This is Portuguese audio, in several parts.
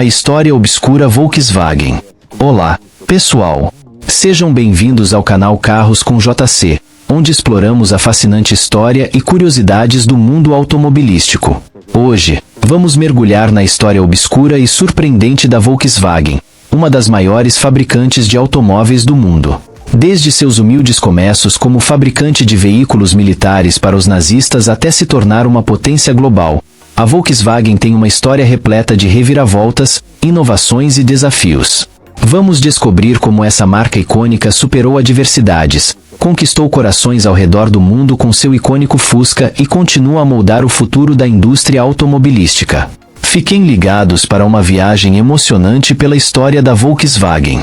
A história obscura Volkswagen. Olá, pessoal. Sejam bem-vindos ao canal Carros com JC, onde exploramos a fascinante história e curiosidades do mundo automobilístico. Hoje, vamos mergulhar na história obscura e surpreendente da Volkswagen, uma das maiores fabricantes de automóveis do mundo. Desde seus humildes começos como fabricante de veículos militares para os nazistas até se tornar uma potência global, a Volkswagen tem uma história repleta de reviravoltas, inovações e desafios. Vamos descobrir como essa marca icônica superou adversidades, conquistou corações ao redor do mundo com seu icônico Fusca e continua a moldar o futuro da indústria automobilística. Fiquem ligados para uma viagem emocionante pela história da Volkswagen.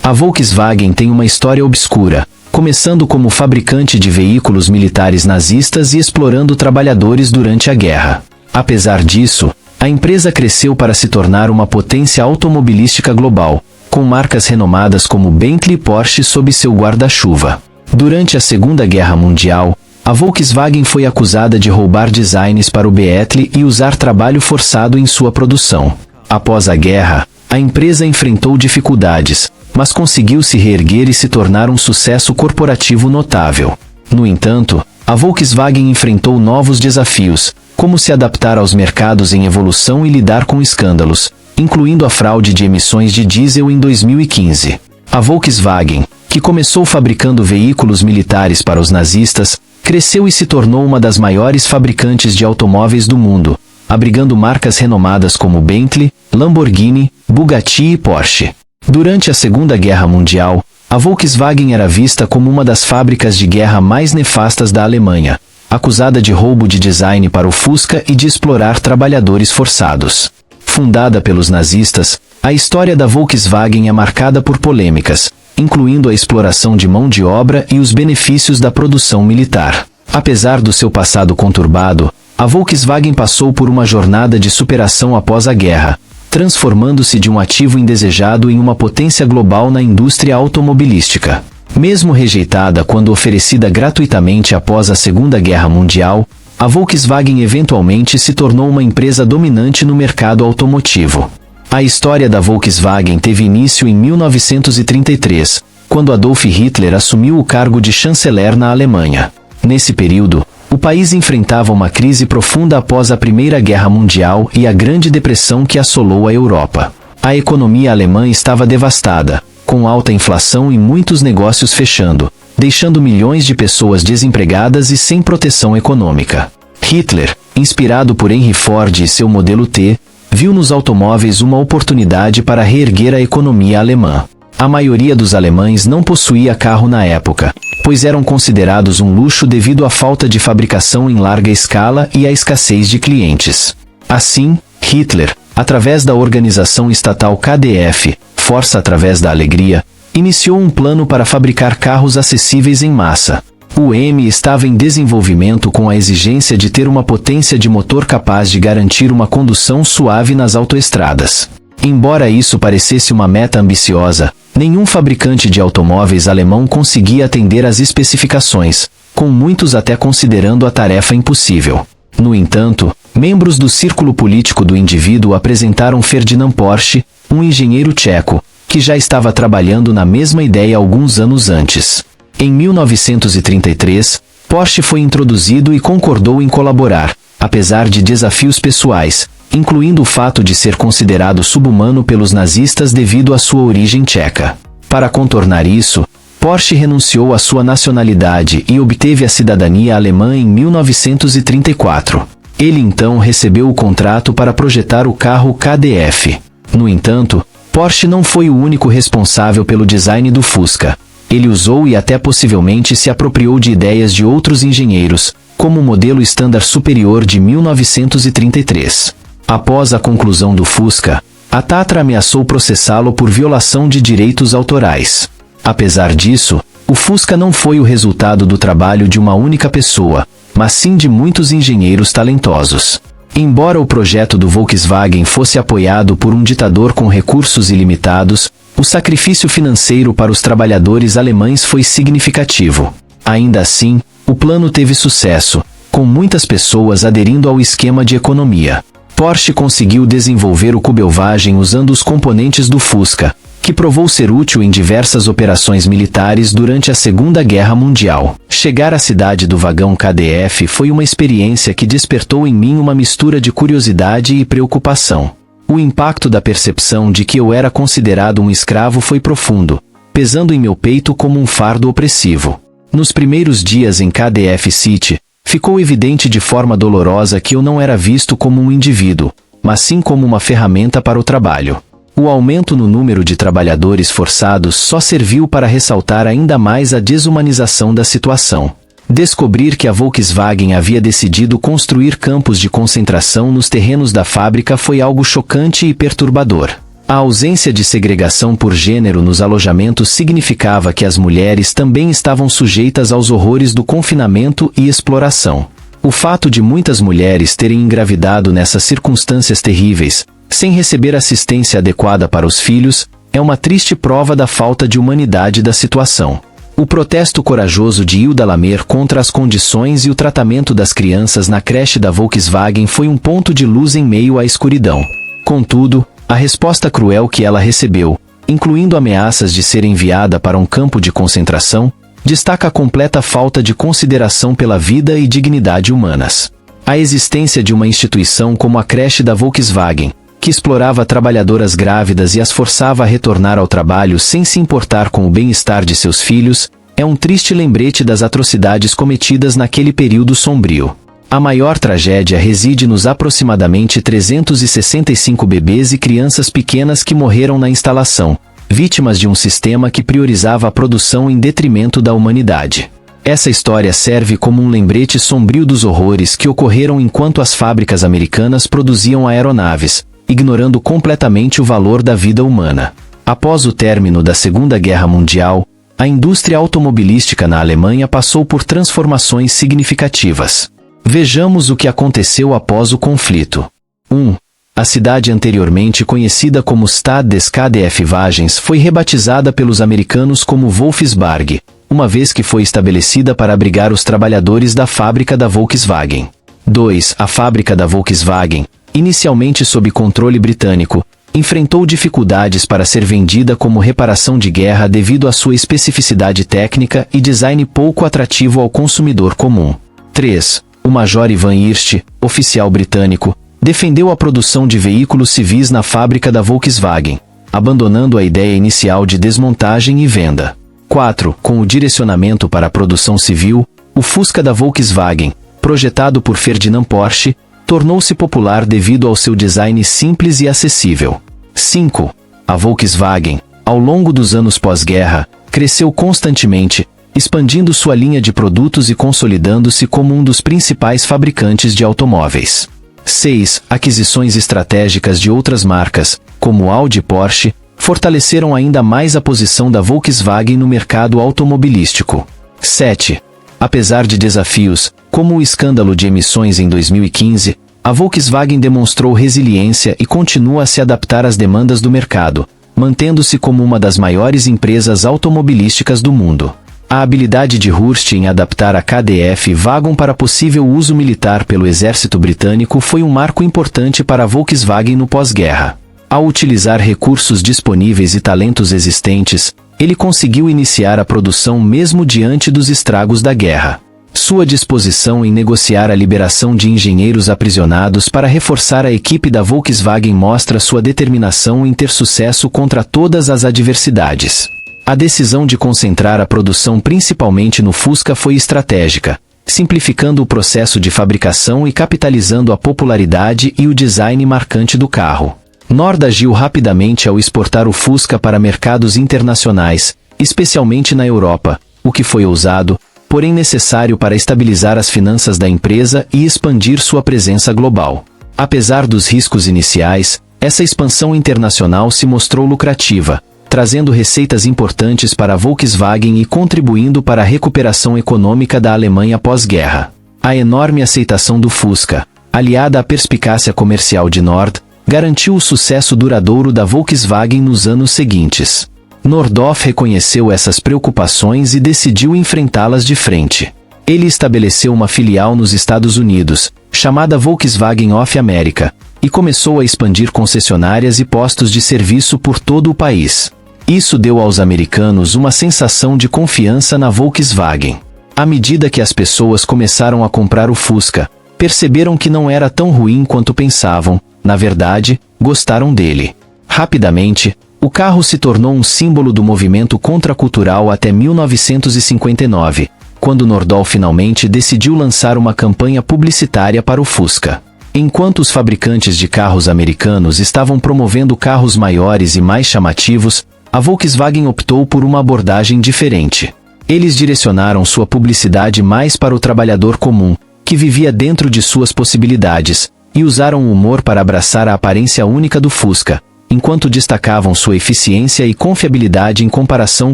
A Volkswagen tem uma história obscura, começando como fabricante de veículos militares nazistas e explorando trabalhadores durante a guerra. Apesar disso, a empresa cresceu para se tornar uma potência automobilística global, com marcas renomadas como Bentley e Porsche sob seu guarda-chuva. Durante a Segunda Guerra Mundial, a Volkswagen foi acusada de roubar designs para o Bentley e usar trabalho forçado em sua produção. Após a guerra, a empresa enfrentou dificuldades, mas conseguiu se reerguer e se tornar um sucesso corporativo notável. No entanto, a Volkswagen enfrentou novos desafios, como se adaptar aos mercados em evolução e lidar com escândalos, incluindo a fraude de emissões de diesel em 2015. A Volkswagen, que começou fabricando veículos militares para os nazistas, cresceu e se tornou uma das maiores fabricantes de automóveis do mundo, abrigando marcas renomadas como Bentley, Lamborghini, Bugatti e Porsche. Durante a Segunda Guerra Mundial, a Volkswagen era vista como uma das fábricas de guerra mais nefastas da Alemanha, acusada de roubo de design para o Fusca e de explorar trabalhadores forçados. Fundada pelos nazistas, a história da Volkswagen é marcada por polêmicas, incluindo a exploração de mão de obra e os benefícios da produção militar. Apesar do seu passado conturbado, a Volkswagen passou por uma jornada de superação após a guerra, transformando-se de um ativo indesejado em uma potência global na indústria automobilística. Mesmo rejeitada quando oferecida gratuitamente após a Segunda Guerra Mundial, a Volkswagen eventualmente se tornou uma empresa dominante no mercado automotivo. A história da Volkswagen teve início em 1933, quando Adolf Hitler assumiu o cargo de chanceler na Alemanha. Nesse período, o país enfrentava uma crise profunda após a Primeira Guerra Mundial e a Grande Depressão que assolou a Europa. A economia alemã estava devastada, com alta inflação e muitos negócios fechando, deixando milhões de pessoas desempregadas e sem proteção econômica. Hitler, inspirado por Henry Ford e seu modelo T, viu nos automóveis uma oportunidade para reerguer a economia alemã. A maioria dos alemães não possuía carro na época, pois eram considerados um luxo devido à falta de fabricação em larga escala e à escassez de clientes. Assim, Hitler, através da organização estatal KdF, Força através da Alegria, iniciou um plano para fabricar carros acessíveis em massa. O M estava em desenvolvimento com a exigência de ter uma potência de motor capaz de garantir uma condução suave nas autoestradas. Embora isso parecesse uma meta ambiciosa, nenhum fabricante de automóveis alemão conseguia atender às especificações, com muitos até considerando a tarefa impossível. No entanto, membros do círculo político do indivíduo apresentaram Ferdinand Porsche, um engenheiro tcheco, que já estava trabalhando na mesma ideia alguns anos antes. Em 1933, Porsche foi introduzido e concordou em colaborar, apesar de desafios pessoais, incluindo o fato de ser considerado sub-humano pelos nazistas devido à sua origem tcheca. Para contornar isso, Porsche renunciou à sua nacionalidade e obteve a cidadania alemã em 1934. Ele então recebeu o contrato para projetar o carro KdF. No entanto, Porsche não foi o único responsável pelo design do Fusca. Ele usou e até possivelmente se apropriou de ideias de outros engenheiros, como o modelo Standard Superior de 1933. Após a conclusão do Fusca, a Tatra ameaçou processá-lo por violação de direitos autorais. Apesar disso, o Fusca não foi o resultado do trabalho de uma única pessoa, mas sim de muitos engenheiros talentosos. Embora o projeto do Volkswagen fosse apoiado por um ditador com recursos ilimitados, o sacrifício financeiro para os trabalhadores alemães foi significativo. Ainda assim, o plano teve sucesso, com muitas pessoas aderindo ao esquema de economia. Porsche conseguiu desenvolver o Kübelwagen usando os componentes do Fusca, que provou ser útil em diversas operações militares durante a Segunda Guerra Mundial. Chegar à cidade do vagão KDF foi uma experiência que despertou em mim uma mistura de curiosidade e preocupação. O impacto da percepção de que eu era considerado um escravo foi profundo, pesando em meu peito como um fardo opressivo. Nos primeiros dias em KDF City, ficou evidente de forma dolorosa que eu não era visto como um indivíduo, mas sim como uma ferramenta para o trabalho. O aumento no número de trabalhadores forçados só serviu para ressaltar ainda mais a desumanização da situação. Descobrir que a Volkswagen havia decidido construir campos de concentração nos terrenos da fábrica foi algo chocante e perturbador. A ausência de segregação por gênero nos alojamentos significava que as mulheres também estavam sujeitas aos horrores do confinamento e exploração. O fato de muitas mulheres terem engravidado nessas circunstâncias terríveis, sem receber assistência adequada para os filhos, é uma triste prova da falta de humanidade da situação. O protesto corajoso de Hilda Lamer contra as condições e o tratamento das crianças na creche da Volkswagen foi um ponto de luz em meio à escuridão. Contudo, a resposta cruel que ela recebeu, incluindo ameaças de ser enviada para um campo de concentração, destaca a completa falta de consideração pela vida e dignidade humanas. A existência de uma instituição como a creche da Volkswagen, que explorava trabalhadoras grávidas e as forçava a retornar ao trabalho sem se importar com o bem-estar de seus filhos, é um triste lembrete das atrocidades cometidas naquele período sombrio. A maior tragédia reside nos aproximadamente 365 bebês e crianças pequenas que morreram na instalação, vítimas de um sistema que priorizava a produção em detrimento da humanidade. Essa história serve como um lembrete sombrio dos horrores que ocorreram enquanto as fábricas americanas produziam aeronaves, ignorando completamente o valor da vida humana. Após o término da Segunda Guerra Mundial, a indústria automobilística na Alemanha passou por transformações significativas. Vejamos o que aconteceu após o conflito. 1. A cidade anteriormente conhecida como Stad des KDF-Wagens foi rebatizada pelos americanos como Wolfsburg, uma vez que foi estabelecida para abrigar os trabalhadores da fábrica da Volkswagen. 2. A fábrica da Volkswagen, inicialmente sob controle britânico, enfrentou dificuldades para ser vendida como reparação de guerra devido à sua especificidade técnica e design pouco atrativo ao consumidor comum. 3. O Major Ivan Hirst, oficial britânico, defendeu a produção de veículos civis na fábrica da Volkswagen, abandonando a ideia inicial de desmontagem e venda. 4. Com o direcionamento para a produção civil, o Fusca da Volkswagen, projetado por Ferdinand Porsche, tornou-se popular devido ao seu design simples e acessível. 5. A Volkswagen, ao longo dos anos pós-guerra, cresceu constantemente, expandindo sua linha de produtos e consolidando-se como um dos principais fabricantes de automóveis. 6. Aquisições estratégicas de outras marcas, como Audi e Porsche, fortaleceram ainda mais a posição da Volkswagen no mercado automobilístico. 7. Apesar de desafios, como o escândalo de emissões em 2015, a Volkswagen demonstrou resiliência e continua a se adaptar às demandas do mercado, mantendo-se como uma das maiores empresas automobilísticas do mundo. A habilidade de Hirst em adaptar a KDF-Wagen para possível uso militar pelo exército britânico foi um marco importante para a Volkswagen no pós-guerra. Ao utilizar recursos disponíveis e talentos existentes, ele conseguiu iniciar a produção mesmo diante dos estragos da guerra. Sua disposição em negociar a liberação de engenheiros aprisionados para reforçar a equipe da Volkswagen mostra sua determinação em ter sucesso contra todas as adversidades. A decisão de concentrar a produção principalmente no Fusca foi estratégica, simplificando o processo de fabricação e capitalizando a popularidade e o design marcante do carro. Nord agiu rapidamente ao exportar o Fusca para mercados internacionais, especialmente na Europa, o que foi ousado, porém necessário para estabilizar as finanças da empresa e expandir sua presença global. Apesar dos riscos iniciais, essa expansão internacional se mostrou lucrativa, trazendo receitas importantes para a Volkswagen e contribuindo para a recuperação econômica da Alemanha pós-guerra. A enorme aceitação do Fusca, aliada à perspicácia comercial de Nord, garantiu o sucesso duradouro da Volkswagen nos anos seguintes. Nordhoff reconheceu essas preocupações e decidiu enfrentá-las de frente. Ele estabeleceu uma filial nos Estados Unidos, chamada Volkswagen of America, e começou a expandir concessionárias e postos de serviço por todo o país. Isso deu aos americanos uma sensação de confiança na Volkswagen. À medida que as pessoas começaram a comprar o Fusca, perceberam que não era tão ruim quanto pensavam, na verdade, gostaram dele. Rapidamente, o carro se tornou um símbolo do movimento contracultural até 1959, quando Nordal finalmente decidiu lançar uma campanha publicitária para o Fusca. Enquanto os fabricantes de carros americanos estavam promovendo carros maiores e mais chamativos, a Volkswagen optou por uma abordagem diferente. Eles direcionaram sua publicidade mais para o trabalhador comum, que vivia dentro de suas possibilidades, e usaram o humor para abraçar a aparência única do Fusca, enquanto destacavam sua eficiência e confiabilidade em comparação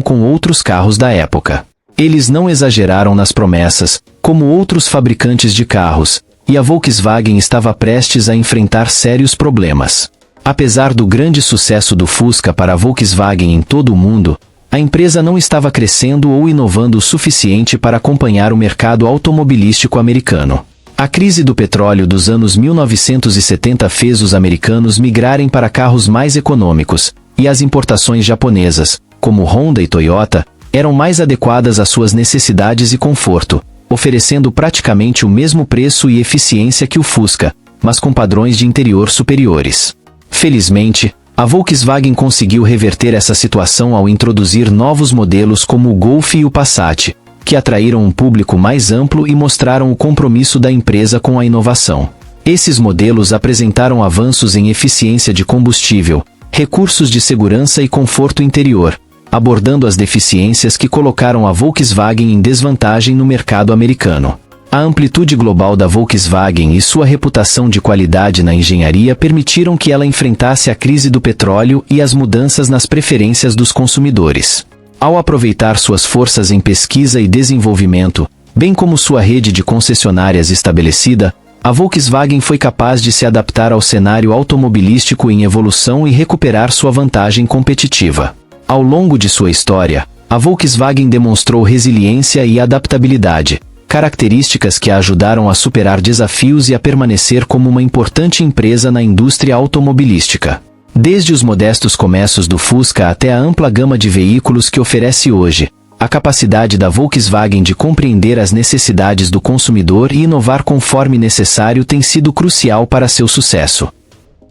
com outros carros da época. Eles não exageraram nas promessas, como outros fabricantes de carros, e a Volkswagen estava prestes a enfrentar sérios problemas. Apesar do grande sucesso do Fusca para a Volkswagen em todo o mundo, a empresa não estava crescendo ou inovando o suficiente para acompanhar o mercado automobilístico americano. A crise do petróleo dos anos 1970 fez os americanos migrarem para carros mais econômicos, e as importações japonesas, como Honda e Toyota, eram mais adequadas às suas necessidades e conforto, oferecendo praticamente o mesmo preço e eficiência que o Fusca, mas com padrões de interior superiores. Felizmente, a Volkswagen conseguiu reverter essa situação ao introduzir novos modelos como o Golf e o Passat, que atraíram um público mais amplo e mostraram o compromisso da empresa com a inovação. Esses modelos apresentaram avanços em eficiência de combustível, recursos de segurança e conforto interior, abordando as deficiências que colocaram a Volkswagen em desvantagem no mercado americano. A amplitude global da Volkswagen e sua reputação de qualidade na engenharia permitiram que ela enfrentasse a crise do petróleo e as mudanças nas preferências dos consumidores. Ao aproveitar suas forças em pesquisa e desenvolvimento, bem como sua rede de concessionárias estabelecida, a Volkswagen foi capaz de se adaptar ao cenário automobilístico em evolução e recuperar sua vantagem competitiva. Ao longo de sua história, a Volkswagen demonstrou resiliência e adaptabilidade, características que a ajudaram a superar desafios e a permanecer como uma importante empresa na indústria automobilística. Desde os modestos começos do Fusca até a ampla gama de veículos que oferece hoje, a capacidade da Volkswagen de compreender as necessidades do consumidor e inovar conforme necessário tem sido crucial para seu sucesso.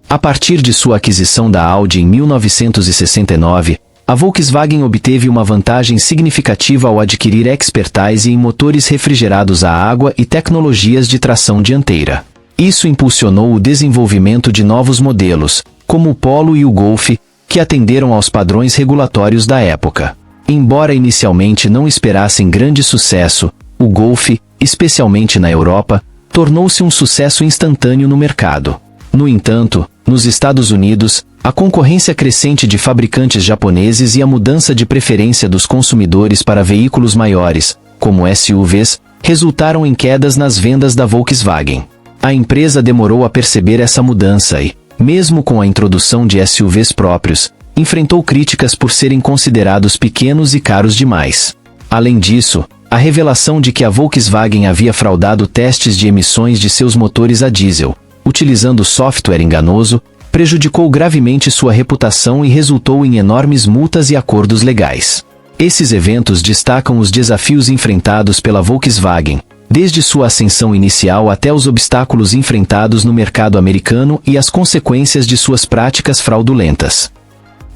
A partir de sua aquisição da Audi em 1969, a Volkswagen obteve uma vantagem significativa ao adquirir expertise em motores refrigerados a água e tecnologias de tração dianteira. Isso impulsionou o desenvolvimento de novos modelos, como o Polo e o Golf, que atenderam aos padrões regulatórios da época. Embora inicialmente não esperassem grande sucesso, o Golf, especialmente na Europa, tornou-se um sucesso instantâneo no mercado. No entanto, nos Estados Unidos, a concorrência crescente de fabricantes japoneses e a mudança de preferência dos consumidores para veículos maiores, como SUVs, resultaram em quedas nas vendas da Volkswagen. A empresa demorou a perceber essa mudança e, mesmo com a introdução de SUVs próprios, enfrentou críticas por serem considerados pequenos e caros demais. Além disso, a revelação de que a Volkswagen havia fraudado testes de emissões de seus motores a diesel, utilizando software enganoso, prejudicou gravemente sua reputação e resultou em enormes multas e acordos legais. Esses eventos destacam os desafios enfrentados pela Volkswagen, desde sua ascensão inicial até os obstáculos enfrentados no mercado americano e as consequências de suas práticas fraudulentas.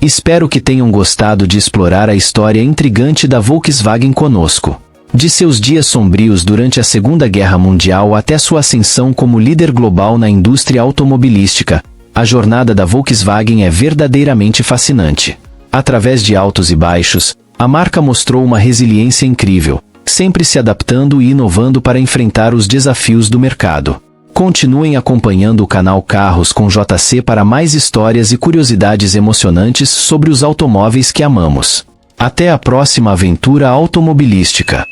Espero que tenham gostado de explorar a história intrigante da Volkswagen conosco. De seus dias sombrios durante a Segunda Guerra Mundial até sua ascensão como líder global na indústria automobilística, a jornada da Volkswagen é verdadeiramente fascinante. Através de altos e baixos, a marca mostrou uma resiliência incrível, sempre se adaptando e inovando para enfrentar os desafios do mercado. Continuem acompanhando o canal Carros com JC para mais histórias e curiosidades emocionantes sobre os automóveis que amamos. Até a próxima aventura automobilística.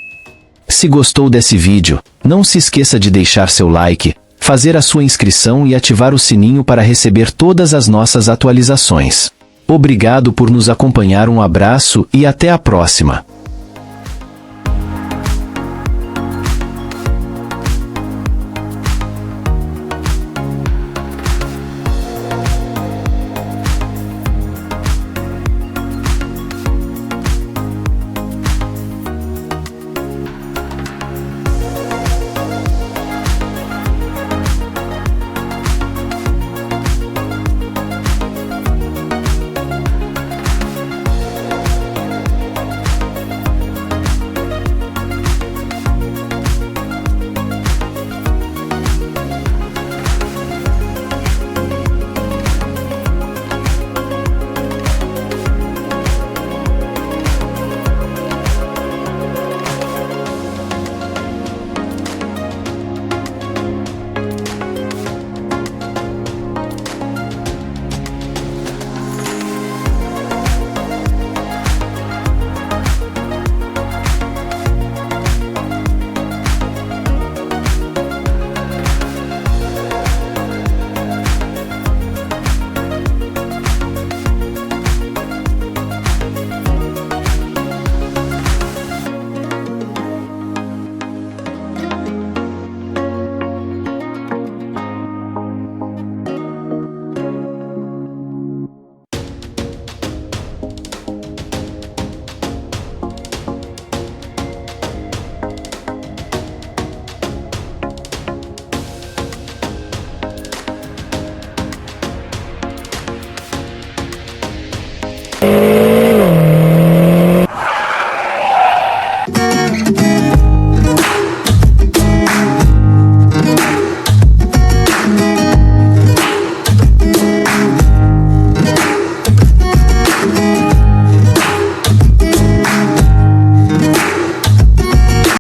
Se gostou desse vídeo, não se esqueça de deixar seu like, fazer a sua inscrição e ativar o sininho para receber todas as nossas atualizações. Obrigado por nos acompanhar, um abraço e até a próxima.